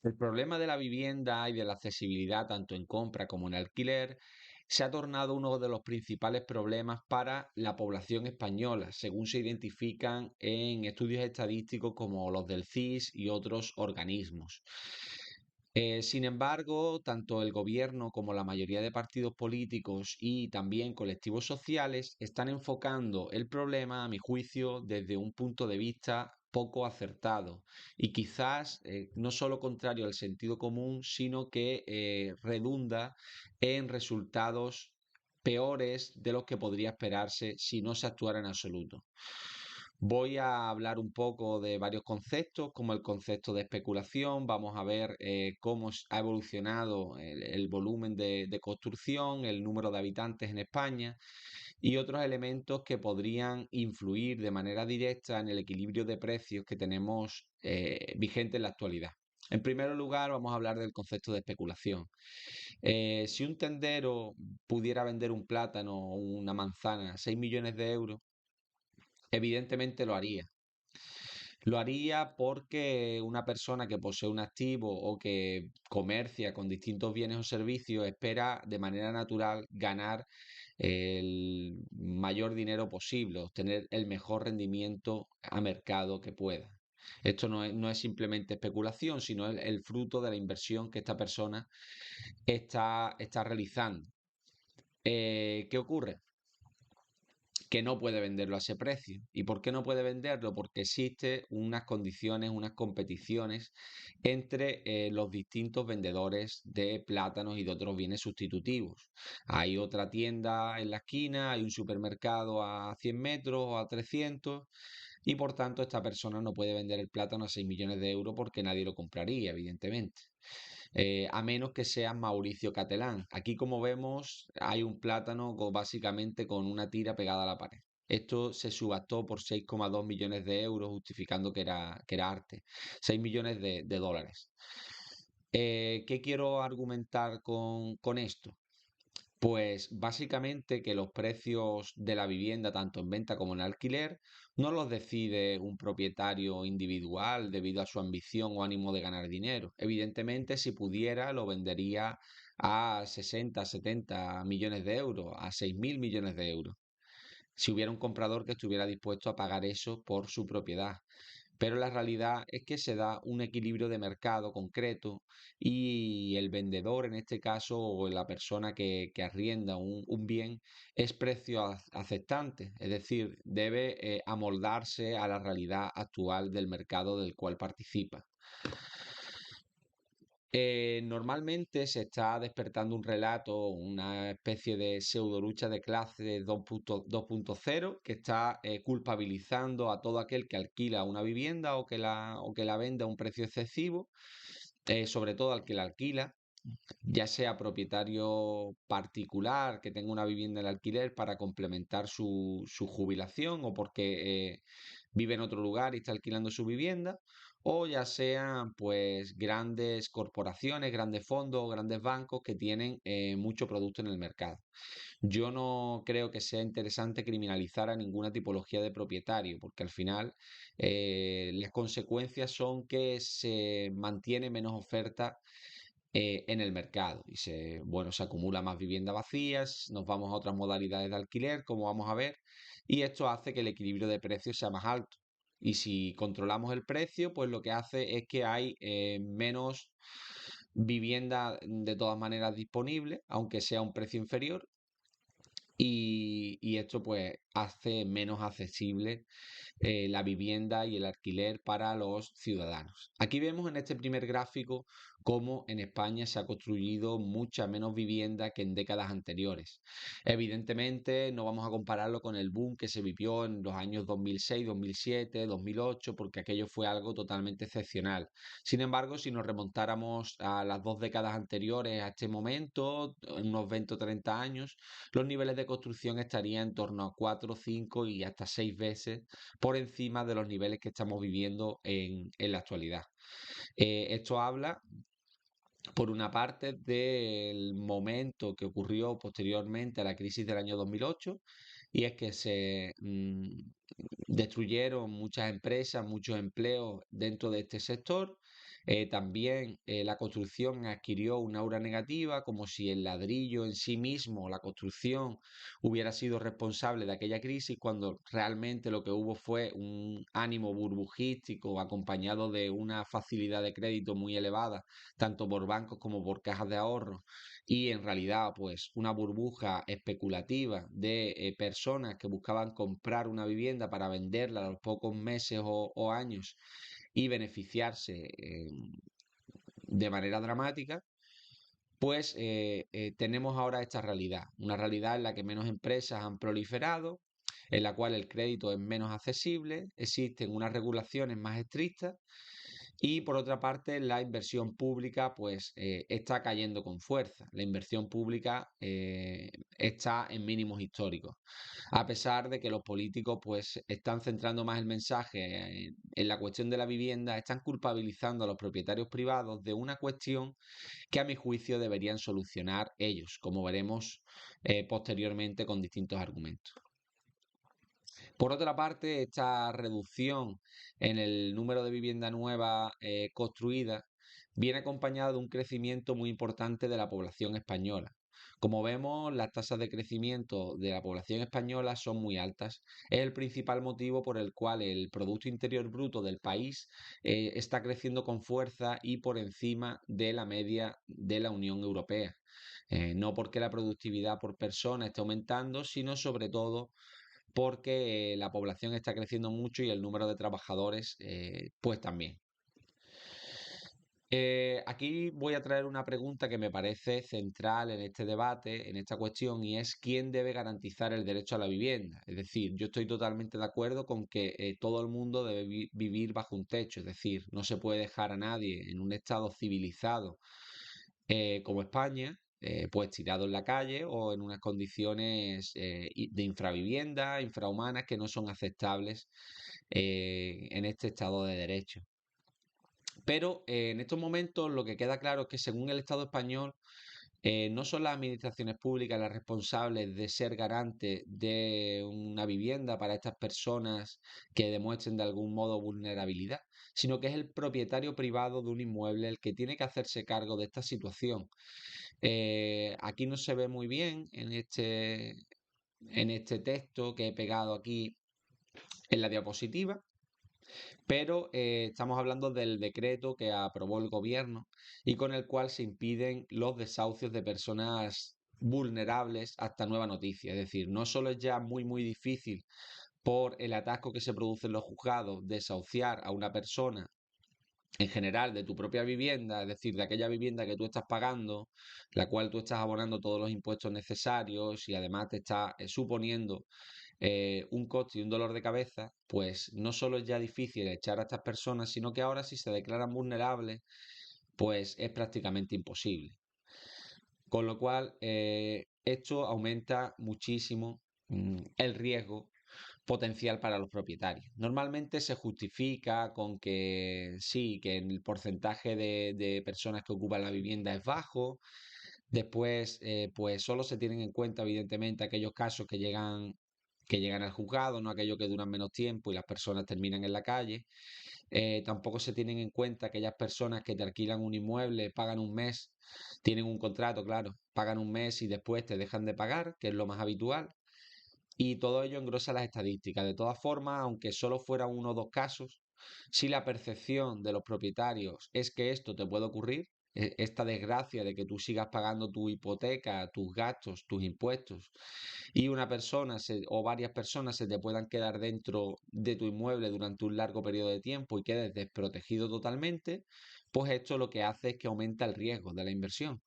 El problema de la vivienda y de la accesibilidad tanto en compra como en alquiler se ha tornado uno de los principales problemas para la población española, según se identifican en estudios estadísticos como los del CIS y otros organismos. Sin embargo, tanto el gobierno como la mayoría de partidos políticos y también colectivos sociales están enfocando el problema, a mi juicio, desde un punto de vista poco acertado y quizás no solo contrario al sentido común, sino que redunda en resultados peores de los que podría esperarse si no se actuara en absoluto. Voy a hablar un poco de varios conceptos, como el concepto de especulación. Vamos a ver cómo ha evolucionado el volumen de construcción, el número de habitantes en España y otros elementos que podrían influir de manera directa en el equilibrio de precios que tenemos vigente en la actualidad. En primer lugar, vamos a hablar del concepto de especulación. Si un tendero pudiera vender un plátano o una manzana a 6 millones de euros, evidentemente lo haría. Lo haría porque una persona que posee un activo o que comercia con distintos bienes o servicios espera de manera natural ganar el mayor dinero posible, obtener el mejor rendimiento a mercado que pueda. Esto no es simplemente especulación, sino el fruto de la inversión que esta persona está realizando. ¿Qué ocurre? Que no puede venderlo a ese precio. ¿Y por qué no puede venderlo? Porque existen unas condiciones, unas competiciones entre los distintos vendedores de plátanos y de otros bienes sustitutivos. Hay otra tienda en la esquina, hay un supermercado a 100 metros o a 300 y por tanto esta persona no puede vender el plátano a 6 millones de euros porque nadie lo compraría, evidentemente. A menos que sea Mauricio Catalán. Aquí, como vemos, hay un plátano básicamente con una tira pegada a la pared. Esto se subastó por 6,2 millones de euros, justificando que era arte. 6 millones de dólares. ¿Qué quiero argumentar con esto? Pues básicamente que los precios de la vivienda, tanto en venta como en alquiler, no los decide un propietario individual debido a su ambición o ánimo de ganar dinero. Evidentemente, si pudiera, lo vendería a 60, 70 millones de euros, a 6.000 millones de euros, si hubiera un comprador que estuviera dispuesto a pagar eso por su propiedad. Pero la realidad es que se da un equilibrio de mercado concreto y el vendedor, en este caso, o la persona que arrienda un bien, es precio aceptante, es decir, debe amoldarse a la realidad actual del mercado del cual participa. Normalmente se está despertando un relato, una especie de pseudo lucha de clases 2.0 que está culpabilizando a todo aquel que alquila una vivienda o que la vende a un precio excesivo, sobre todo al que la alquila, ya sea propietario particular que tenga una vivienda en alquiler para complementar su jubilación o porque vive en otro lugar y está alquilando su vivienda, o ya sean pues grandes corporaciones, grandes fondos, grandes bancos que tienen mucho producto en el mercado. Yo no creo que sea interesante criminalizar a ninguna tipología de propietario, porque al final las consecuencias son que se mantiene menos oferta en el mercado y se acumula más viviendas vacías, nos vamos a otras modalidades de alquiler, como vamos a ver, y esto hace que el equilibrio de precios sea más alto. Y si controlamos el precio, pues lo que hace es que hay menos vivienda de todas maneras disponible, aunque sea a un precio inferior, y esto pues hace menos accesible la vivienda y el alquiler para los ciudadanos. Aquí vemos en este primer gráfico cómo en España se ha construido mucha menos vivienda que en décadas anteriores. Evidentemente no vamos a compararlo con el boom que se vivió en los años 2006, 2007, 2008, porque aquello fue algo totalmente excepcional. Sin embargo, si nos remontáramos a las 2 décadas anteriores a este momento, unos 20 o 30 años, los niveles de construcción estarían en torno a 4, 5 y hasta 6 veces por encima de los niveles que estamos viviendo en la actualidad. Esto habla, por una parte, del momento que ocurrió posteriormente a la crisis del año 2008, y es que se destruyeron muchas empresas, muchos empleos dentro de este sector, También la construcción adquirió un aura negativa, como si el ladrillo en sí mismo, la construcción, hubiera sido responsable de aquella crisis, cuando realmente lo que hubo fue un ánimo burbujístico acompañado de una facilidad de crédito muy elevada, tanto por bancos como por cajas de ahorros, y en realidad pues una burbuja especulativa de personas que buscaban comprar una vivienda para venderla a los pocos meses o años y beneficiarse de manera dramática, pues tenemos ahora esta realidad, una realidad en la que menos empresas han proliferado, en la cual el crédito es menos accesible, existen unas regulaciones más estrictas y por otra parte la inversión pública pues está cayendo con fuerza. La inversión pública está en mínimos históricos, a pesar de que los políticos pues están centrando más el mensaje en la cuestión de la vivienda, están culpabilizando a los propietarios privados de una cuestión que a mi juicio deberían solucionar ellos, como veremos posteriormente con distintos argumentos. Por otra parte, esta reducción en el número de viviendas nuevas construidas viene acompañada de un crecimiento muy importante de la población española. Como vemos, las tasas de crecimiento de la población española son muy altas. Es el principal motivo por el cual el Producto Interior Bruto del país está creciendo con fuerza y por encima de la media de la Unión Europea. No porque la productividad por persona esté aumentando, sino sobre todo porque la población está creciendo mucho y el número de trabajadores pues también. Aquí voy a traer una pregunta que me parece central en este debate, en esta cuestión, y es quién debe garantizar el derecho a la vivienda. Es decir, yo estoy totalmente de acuerdo con que todo el mundo debe vivir bajo un techo, es decir, no se puede dejar a nadie en un estado civilizado como España, pues tirado en la calle o en unas condiciones de infravivienda, infrahumanas, que no son aceptables en este Estado de Derecho. Pero en estos momentos lo que queda claro es que según el Estado español, no son las administraciones públicas las responsables de ser garantes de una vivienda para estas personas que demuestren de algún modo vulnerabilidad, sino que es el propietario privado de un inmueble el que tiene que hacerse cargo de esta situación. Aquí no se ve muy bien en este texto que he pegado aquí en la diapositiva, pero estamos hablando del decreto que aprobó el gobierno y con el cual se impiden los desahucios de personas vulnerables hasta nueva noticia. Es decir, no solo es ya muy difícil por el atasco que se produce en los juzgados desahuciar a una persona en general de tu propia vivienda, es decir, de aquella vivienda que tú estás pagando, la cual tú estás abonando todos los impuestos necesarios y además te está suponiendo un coste y un dolor de cabeza, pues no solo es ya difícil echar a estas personas, sino que ahora si se declaran vulnerables, pues es prácticamente imposible. Con lo cual, esto aumenta muchísimo el riesgo potencial para los propietarios. Normalmente se justifica con que sí, que el porcentaje de personas que ocupan la vivienda es bajo. Después, pues solo se tienen en cuenta, evidentemente, aquellos casos que llegan al juzgado, no aquellos que duran menos tiempo y las personas terminan en la calle. Tampoco se tienen en cuenta aquellas personas que te alquilan un inmueble, pagan un mes, tienen un contrato, claro, pagan un mes y después te dejan de pagar, que es lo más habitual. Y todo ello engrosa las estadísticas. De todas formas, aunque solo fuera uno o dos casos, si la percepción de los propietarios es que esto te puede ocurrir, esta desgracia de que tú sigas pagando tu hipoteca, tus gastos, tus impuestos, y una persona o varias personas se te puedan quedar dentro de tu inmueble durante un largo periodo de tiempo y quedes desprotegido totalmente, pues esto lo que hace es que aumenta el riesgo de la inversión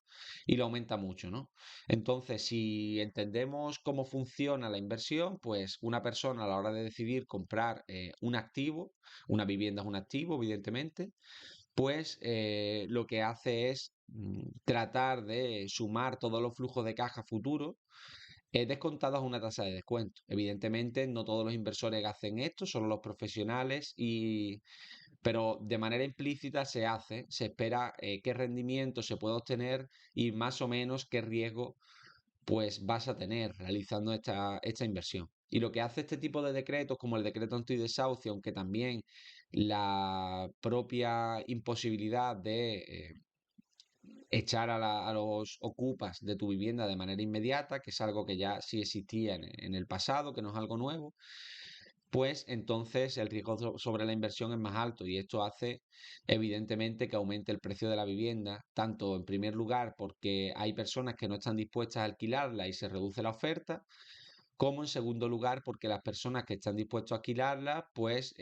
y lo aumenta mucho, ¿no? Entonces, si entendemos cómo funciona la inversión, pues una persona a la hora de decidir comprar un activo, una vivienda es un activo, evidentemente, pues lo que hace es tratar de sumar todos los flujos de caja futuros descontados a una tasa de descuento. Evidentemente, no todos los inversores hacen esto, solo los profesionales, pero de manera implícita se hace, se espera qué rendimiento se puede obtener y más o menos qué riesgo pues vas a tener realizando esta inversión. Y lo que hace este tipo de decretos, como el decreto antidesahucio, aunque también la propia imposibilidad de echar a los ocupas de tu vivienda de manera inmediata, que es algo que ya sí existía en el pasado, que no es algo nuevo, pues entonces el riesgo sobre la inversión es más alto y esto hace evidentemente que aumente el precio de la vivienda, tanto en primer lugar porque hay personas que no están dispuestas a alquilarla y se reduce la oferta, como en segundo lugar porque las personas que están dispuestas a alquilarla pues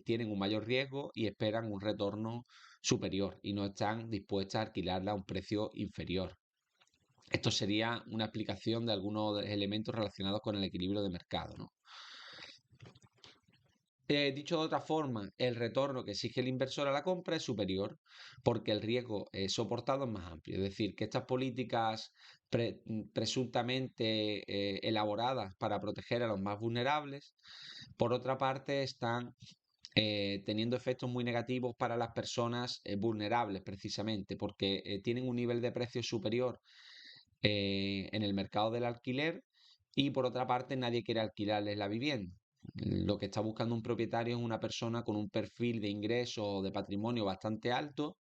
tienen un mayor riesgo y esperan un retorno superior y no están dispuestas a alquilarla a un precio inferior. Esto sería una explicación de algunos de los elementos relacionados con el equilibrio de mercado, ¿no? Dicho de otra forma, el retorno que exige el inversor a la compra es superior porque el riesgo soportado es más amplio. Es decir, que estas políticas presuntamente elaboradas para proteger a los más vulnerables, por otra parte, están teniendo efectos muy negativos para las personas vulnerables precisamente porque tienen un nivel de precio superior en el mercado del alquiler y por otra parte nadie quiere alquilarles la vivienda. Lo que está buscando un propietario es una persona con un perfil de ingreso o de patrimonio bastante alto,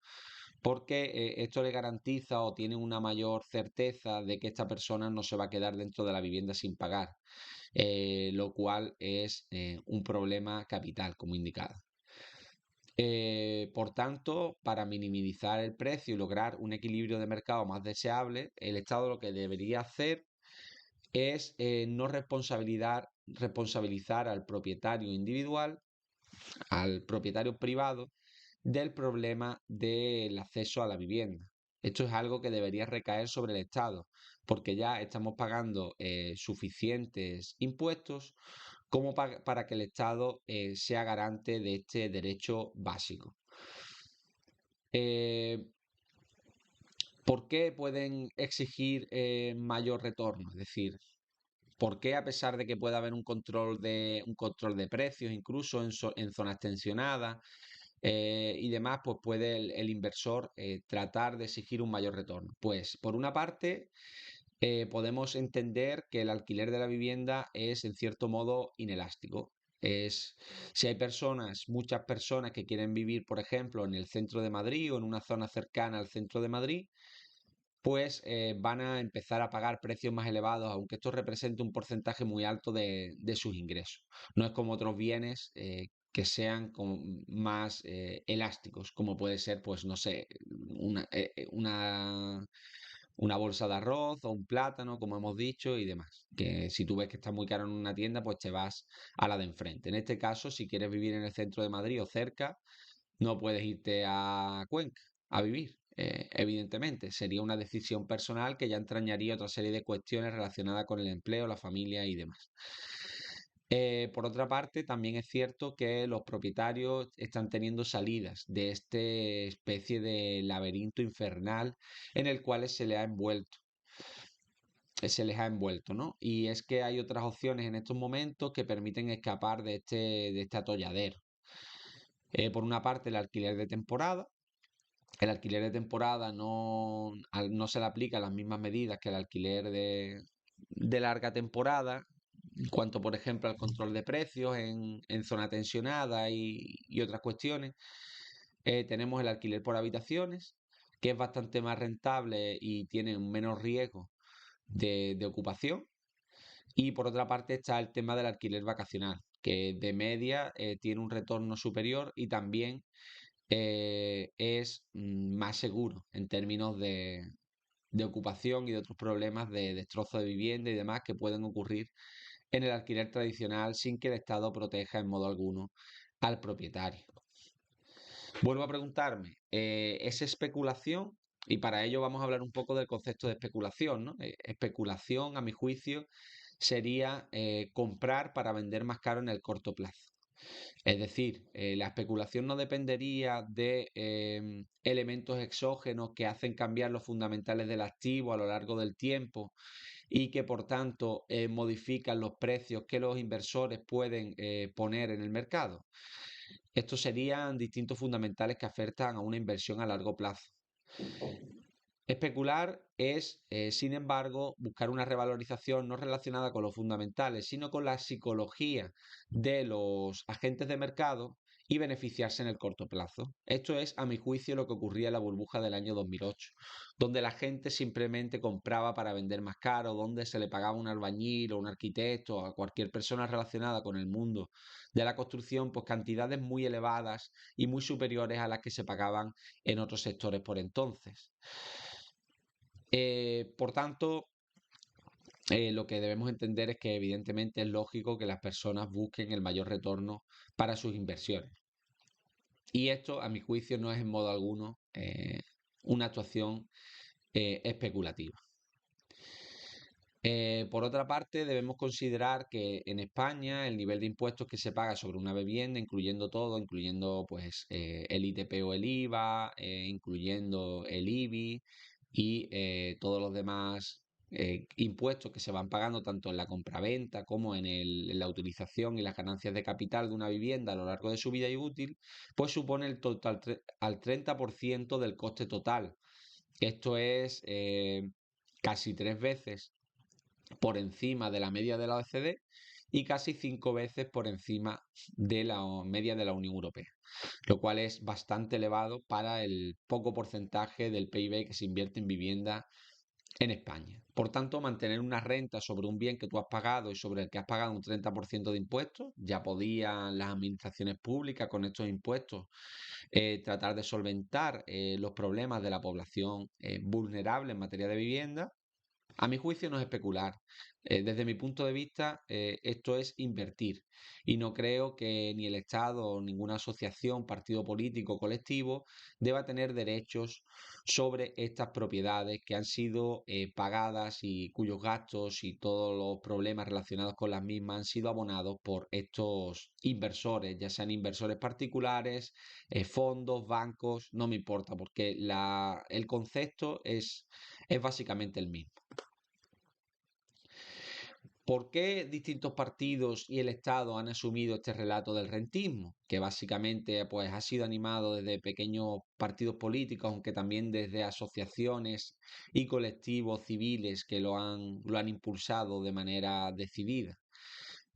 porque esto le garantiza o tiene una mayor certeza de que esta persona no se va a quedar dentro de la vivienda sin pagar, lo cual es un problema capital, como indicado. Por tanto, para minimizar el precio y lograr un equilibrio de mercado más deseable, el Estado lo que debería hacer es no responsabilizar al propietario individual, al propietario privado, del problema del acceso a la vivienda. Esto es algo que debería recaer sobre el Estado, porque ya estamos pagando suficientes impuestos como para que el Estado sea garante de este derecho básico. Eh, ¿Por qué pueden exigir mayor retorno? Es decir, ¿por qué a pesar de que pueda haber un control de precios, incluso en zonas tensionadas y demás, pues puede el inversor tratar de exigir un mayor retorno? Pues por una parte, podemos entender que el alquiler de la vivienda es en cierto modo inelástico. Es, si hay personas, muchas personas que quieren vivir, por ejemplo, en el centro de Madrid o en una zona cercana al centro de Madrid, pues van a empezar a pagar precios más elevados, aunque esto represente un porcentaje muy alto de sus ingresos. No es como otros bienes que sean más elásticos, como puede ser, pues no sé, una, una bolsa de arroz o un plátano, como hemos dicho, y demás. Que si tú ves que está muy caro en una tienda, pues te vas a la de enfrente. En este caso, si quieres vivir en el centro de Madrid o cerca, no puedes irte a Cuenca a vivir. Evidentemente, sería una decisión personal que ya entrañaría otra serie de cuestiones relacionadas con el empleo, la familia y demás. Por otra parte, también es cierto que los propietarios están teniendo salidas de esta especie de laberinto infernal en el cual se les ha envuelto, ¿no? Y es que hay otras opciones en estos momentos que permiten escapar de este atolladero. Por una parte, el alquiler de temporada. El alquiler de temporada no se le aplica las mismas medidas que el alquiler de larga temporada, en cuanto, por ejemplo, al control de precios en zona tensionada y otras cuestiones. Tenemos el alquiler por habitaciones, que es bastante más rentable y tiene un menos riesgo de ocupación. Y por otra parte está el tema del alquiler vacacional, que de media tiene un retorno superior y también es más seguro en términos de ocupación y de otros problemas de destrozo de vivienda y demás que pueden ocurrir en el alquiler tradicional sin que el Estado proteja en modo alguno al propietario. Vuelvo a preguntarme, ¿es especulación? Y para ello vamos a hablar un poco del concepto de especulación, ¿no? Especulación, a mi juicio, sería comprar para vender más caro en el corto plazo. Es decir, la especulación no dependería de elementos exógenos que hacen cambiar los fundamentales del activo a lo largo del tiempo y que por tanto modifican los precios que los inversores pueden poner en el mercado. Estos serían distintos fundamentales que afectan a una inversión a largo plazo. Especular es, sin embargo, buscar una revalorización no relacionada con los fundamentales, sino con la psicología de los agentes de mercado y beneficiarse en el corto plazo. Esto es, a mi juicio, lo que ocurría en la burbuja del año 2008, donde la gente simplemente compraba para vender más caro, donde se le pagaba un albañil o un arquitecto o a cualquier persona relacionada con el mundo de la construcción, pues cantidades muy elevadas y muy superiores a las que se pagaban en otros sectores por entonces. Por tanto, lo que debemos entender es que evidentemente es lógico que las personas busquen el mayor retorno para sus inversiones. Y esto, a mi juicio, no es en modo alguno una actuación especulativa. Por otra parte, debemos considerar que en España el nivel de impuestos que se paga sobre una vivienda, incluyendo todo, incluyendo pues el ITP o el IVA, incluyendo el IBI y todos los demás impuestos que se van pagando tanto en la compraventa como en la utilización y las ganancias de capital de una vivienda a lo largo de su vida y útil, pues supone el total al 30% del coste total. Esto es casi 3 veces por encima de la media de la OECD y casi 5 veces por encima de la media de la Unión Europea, lo cual es bastante elevado para el poco porcentaje del PIB que se invierte en vivienda en España. Por tanto, mantener una renta sobre un bien que tú has pagado y sobre el que has pagado un 30% de impuestos, ya podían las administraciones públicas con estos impuestos tratar de solventar los problemas de la población vulnerable en materia de vivienda. A mi juicio no es especular. Desde mi punto de vista, esto es invertir. Y no creo que ni el Estado o ninguna asociación, partido político, colectivo deba tener derechos sobre estas propiedades que han sido pagadas y cuyos gastos y todos los problemas relacionados con las mismas han sido abonados por estos inversores, ya sean inversores particulares, fondos, bancos, no me importa, porque el concepto es básicamente el mismo. ¿Por qué distintos partidos y el Estado han asumido este relato del rentismo? Que básicamente pues, ha sido animado desde pequeños partidos políticos, aunque también desde asociaciones y colectivos civiles que lo han impulsado de manera decidida.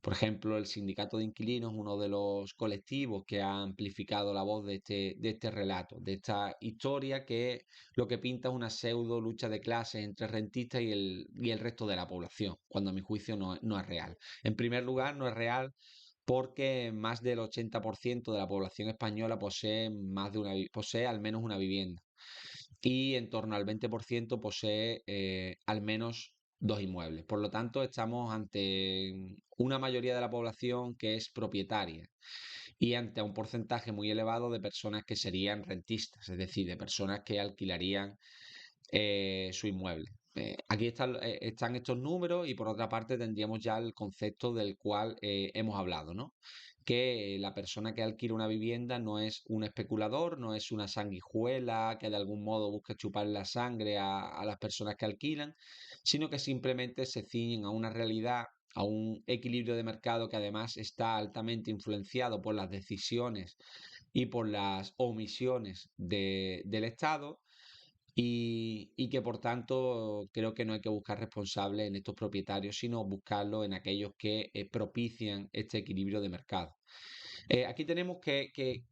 Por ejemplo, el Sindicato de Inquilinos es uno de los colectivos que ha amplificado la voz de este relato, de esta historia que lo que pinta es una pseudo lucha de clases entre rentistas y el resto de la población, cuando a mi juicio no es real. En primer lugar, no es real porque más del 80% de la población española posee al menos una vivienda y en torno al 20% posee al menos dos inmuebles. Por lo tanto, estamos ante una mayoría de la población que es propietaria y ante un porcentaje muy elevado de personas que serían rentistas, es decir, de personas que alquilarían su inmueble. Aquí están estos números y por otra parte tendríamos ya el concepto del cual hemos hablado, ¿no? Que la persona que alquila una vivienda no es un especulador, no es una sanguijuela que de algún modo busca chupar la sangre a las personas que alquilan, sino que simplemente se ciñen a una realidad, a un equilibrio de mercado que además está altamente influenciado por las decisiones y por las omisiones del Estado y que por tanto creo que no hay que buscar responsables en estos propietarios, sino buscarlo en aquellos que propician este equilibrio de mercado. Aquí tenemos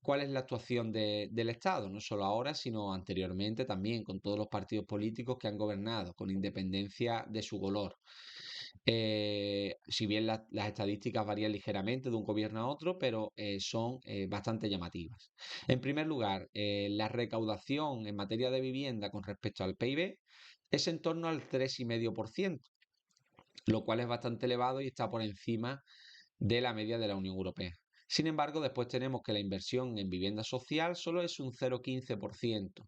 cuál es la actuación del Estado, no solo ahora, sino anteriormente también, con todos los partidos políticos que han gobernado, con independencia de su color. Si bien las estadísticas varían ligeramente de un gobierno a otro, pero son bastante llamativas. En primer lugar, la recaudación en materia de vivienda con respecto al PIB es en torno al 3,5%, lo cual es bastante elevado y está por encima de la media de la Unión Europea. Sin embargo, después tenemos que la inversión en vivienda social solo es un 0,15%.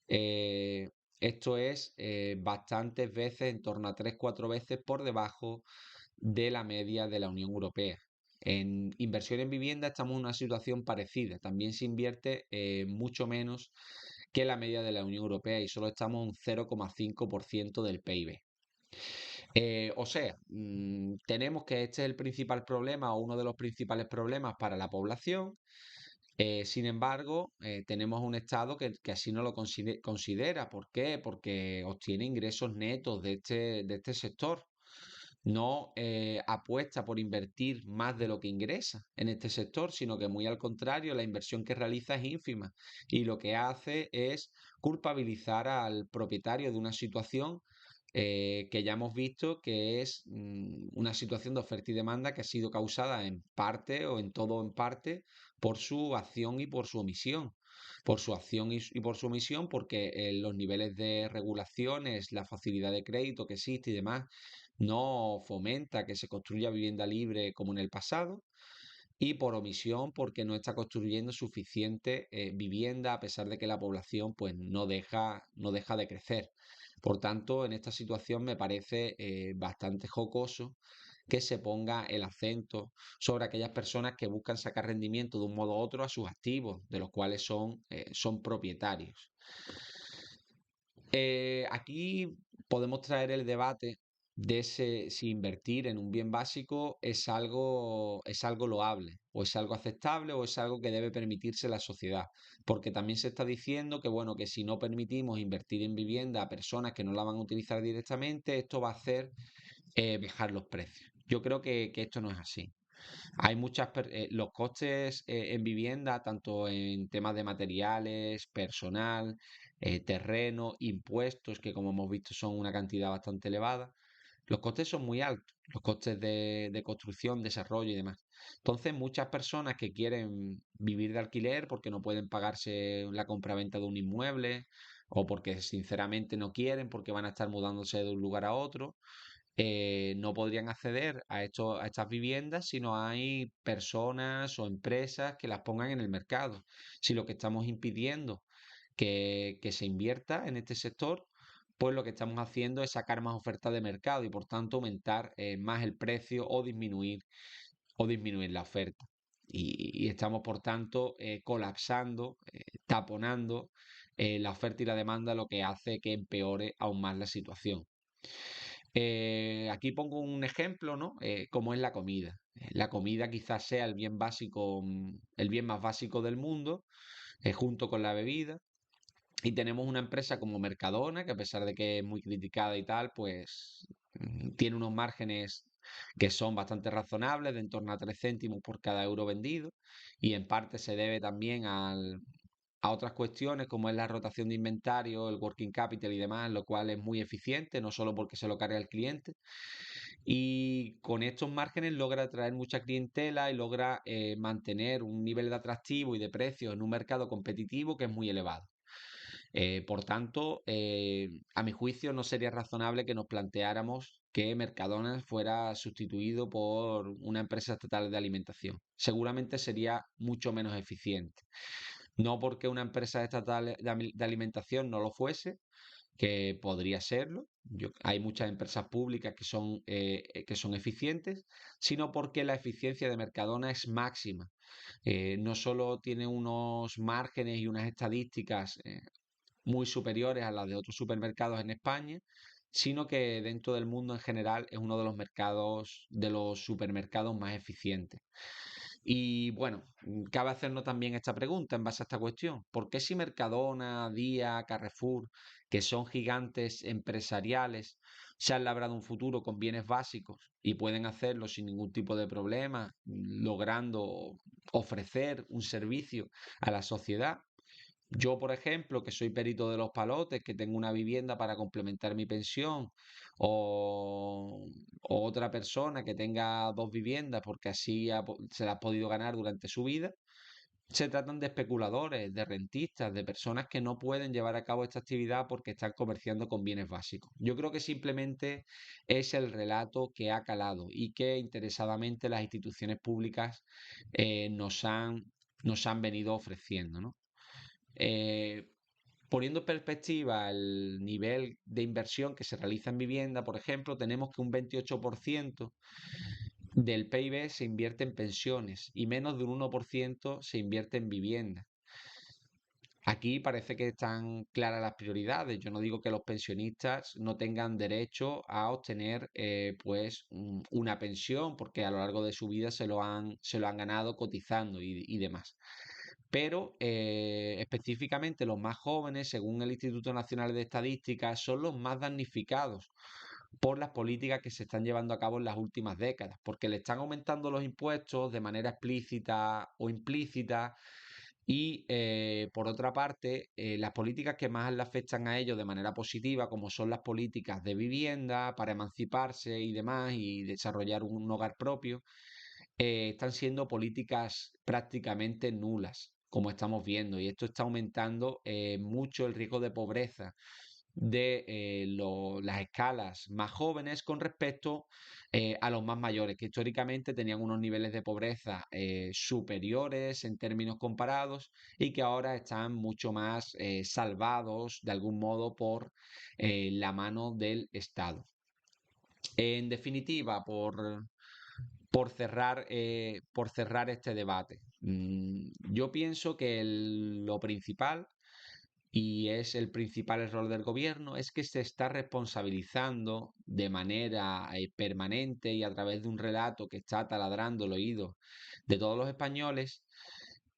Eh, Esto es bastantes veces, en torno a 3-4 veces por debajo de la media de la Unión Europea. En inversión en vivienda estamos en una situación parecida. También se invierte mucho menos que la media de la Unión Europea y solo estamos en un 0,5% del PIB. O sea, tenemos que este es el principal problema o uno de los principales problemas para la población. Sin embargo, tenemos un Estado que así no lo considera. ¿Por qué? Porque obtiene ingresos netos de este sector. no apuesta por invertir más de lo que ingresa en este sector, sino que muy al contrario, la inversión que realiza es ínfima y lo que hace es culpabilizar al propietario de una situación que ya hemos visto que es una situación de oferta y demanda que ha sido causada en parte o en todo o en parte por su acción y por su omisión. Por su acción y por su omisión, porque los niveles de regulaciones, la facilidad de crédito que existe y demás, no fomenta que se construya vivienda libre como en el pasado, y por omisión porque no está construyendo suficiente vivienda a pesar de que la población pues no deja de crecer. Por tanto, en esta situación me parece bastante jocoso que se ponga el acento sobre aquellas personas que buscan sacar rendimiento de un modo u otro a sus activos, de los cuales son propietarios. Aquí podemos traer el debate de si invertir en un bien básico es algo loable, o es algo aceptable, o es algo que debe permitirse la sociedad. Porque también se está diciendo que, bueno, que si no permitimos invertir en vivienda a personas que no la van a utilizar directamente, esto va a hacer bajar los precios. Yo creo que esto no es así. Los costes en vivienda, tanto en temas de materiales, personal, terreno, impuestos, que como hemos visto son una cantidad bastante elevada, los costes son muy altos, los costes de construcción, desarrollo y demás. Entonces, muchas personas que quieren vivir de alquiler porque no pueden pagarse la compraventa de un inmueble o porque sinceramente no quieren, porque van a estar mudándose de un lugar a otro, no podrían acceder a estas viviendas si no hay personas o empresas que las pongan en el mercado. Si lo que estamos impidiendo que se invierta en este sector, pues lo que estamos haciendo es sacar más oferta de mercado y por tanto aumentar más el precio o disminuir la oferta. Y estamos por tanto colapsando, taponando la oferta y la demanda, lo que hace que empeore aún más la situación. Aquí pongo un ejemplo, ¿no? Como es la comida. La comida quizás sea el bien básico, el bien más básico del mundo, junto con la bebida. Y tenemos una empresa como Mercadona, que a pesar de que es muy criticada y tal, pues tiene unos márgenes que son bastante razonables, de en torno a 3 céntimos por cada euro vendido, y en parte se debe también a otras cuestiones como es la rotación de inventario, el working capital y demás, lo cual es muy eficiente, no solo porque se lo carga el cliente, y con estos márgenes logra atraer mucha clientela y logra mantener un nivel de atractivo y de precios en un mercado competitivo que es muy elevado. Por tanto, a mi juicio no sería razonable que nos planteáramos que Mercadona fuera sustituido por una empresa estatal de alimentación. Seguramente sería mucho menos eficiente. No porque una empresa estatal de alimentación no lo fuese, que podría serlo. Hay muchas empresas públicas que son eficientes, sino porque la eficiencia de Mercadona es máxima. No solo tiene unos márgenes y unas estadísticas muy superiores a las de otros supermercados en España, sino que dentro del mundo en general es uno de los supermercados más eficientes. Y bueno, cabe hacernos también esta pregunta en base a esta cuestión. ¿Por qué si Mercadona, Día, Carrefour, que son gigantes empresariales, se han labrado un futuro con bienes básicos y pueden hacerlo sin ningún tipo de problema, logrando ofrecer un servicio a la sociedad? Yo, por ejemplo, que soy perito de los palotes, que tengo una vivienda para complementar mi pensión, o otra persona que tenga dos viviendas porque así se las ha podido ganar durante su vida, se tratan de especuladores, de rentistas, de personas que no pueden llevar a cabo esta actividad porque están comerciando con bienes básicos. Yo creo que simplemente es el relato que ha calado y que interesadamente las instituciones públicas nos han venido ofreciendo, ¿no? Eh, Poniendo en perspectiva el nivel de inversión que se realiza en vivienda, por ejemplo, tenemos que un 28% del PIB se invierte en pensiones y menos de un 1% se invierte en vivienda. Aquí parece que están claras las prioridades. Yo no digo que los pensionistas no tengan derecho a obtener pues una pensión, porque a lo largo de su vida se lo han ganado cotizando y demás. Pero específicamente los más jóvenes, según el Instituto Nacional de Estadística, son los más damnificados por las políticas que se están llevando a cabo en las últimas décadas, porque le están aumentando los impuestos de manera explícita o implícita y por otra parte, las políticas que más le afectan a ellos de manera positiva, como son las políticas de vivienda para emanciparse y demás y desarrollar un hogar propio, están siendo políticas prácticamente nulas, como estamos viendo, y esto está aumentando mucho el riesgo de pobreza de las escalas más jóvenes con respecto a los más mayores, que históricamente tenían unos niveles de pobreza superiores en términos comparados y que ahora están mucho más salvados de algún modo por la mano del Estado. En definitiva, por cerrar este debate, yo pienso que lo principal y es el principal error del gobierno, es que se está responsabilizando de manera permanente y a través de un relato que está taladrando el oído de todos los españoles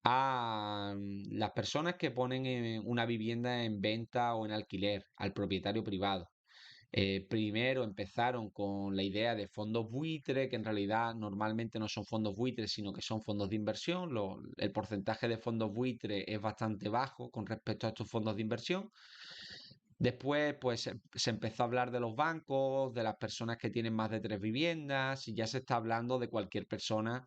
a las personas que ponen una vivienda en venta o en alquiler al propietario privado. Primero empezaron con la idea de fondos buitre, que en realidad normalmente no son fondos buitres, sino que son fondos de inversión. El porcentaje de fondos buitre es bastante bajo con respecto a estos fondos de inversión. Después, pues se empezó a hablar de los bancos, de las personas que tienen más de tres viviendas, y ya se está hablando de cualquier persona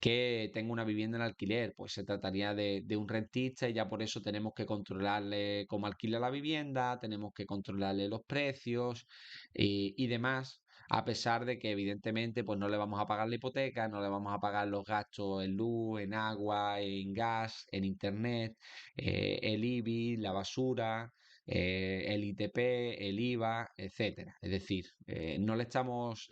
que tenga una vivienda en alquiler, pues se trataría de un rentista y ya por eso tenemos que controlarle cómo alquila la vivienda, tenemos que controlarle los precios y demás, a pesar de que evidentemente pues no le vamos a pagar la hipoteca, no le vamos a pagar los gastos en luz, en agua, en gas, en internet, el IBI, la basura. El ITP, el IVA, etcétera. Es decir, no le estamos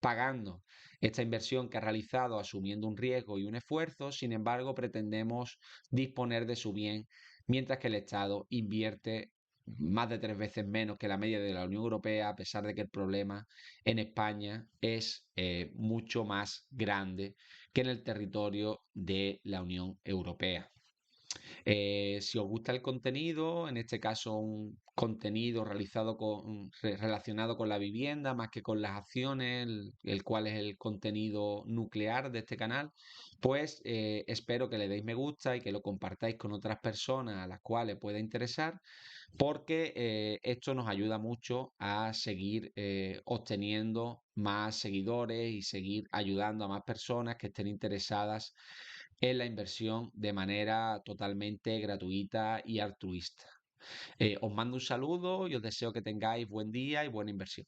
pagando esta inversión que ha realizado asumiendo un riesgo y un esfuerzo, sin embargo, pretendemos disponer de su bien, mientras que el Estado invierte más de tres veces menos que la media de la Unión Europea, a pesar de que el problema en España es mucho más grande que en el territorio de la Unión Europea. Si os gusta el contenido, en este caso un contenido relacionado con la vivienda más que con las acciones, el cual es el contenido nuclear de este canal, pues espero que le deis me gusta y que lo compartáis con otras personas a las cuales pueda interesar, porque esto nos ayuda mucho a seguir obteniendo más seguidores y seguir ayudando a más personas que estén interesadas en la inversión de manera totalmente gratuita y altruista. Os mando un saludo y os deseo que tengáis buen día y buena inversión.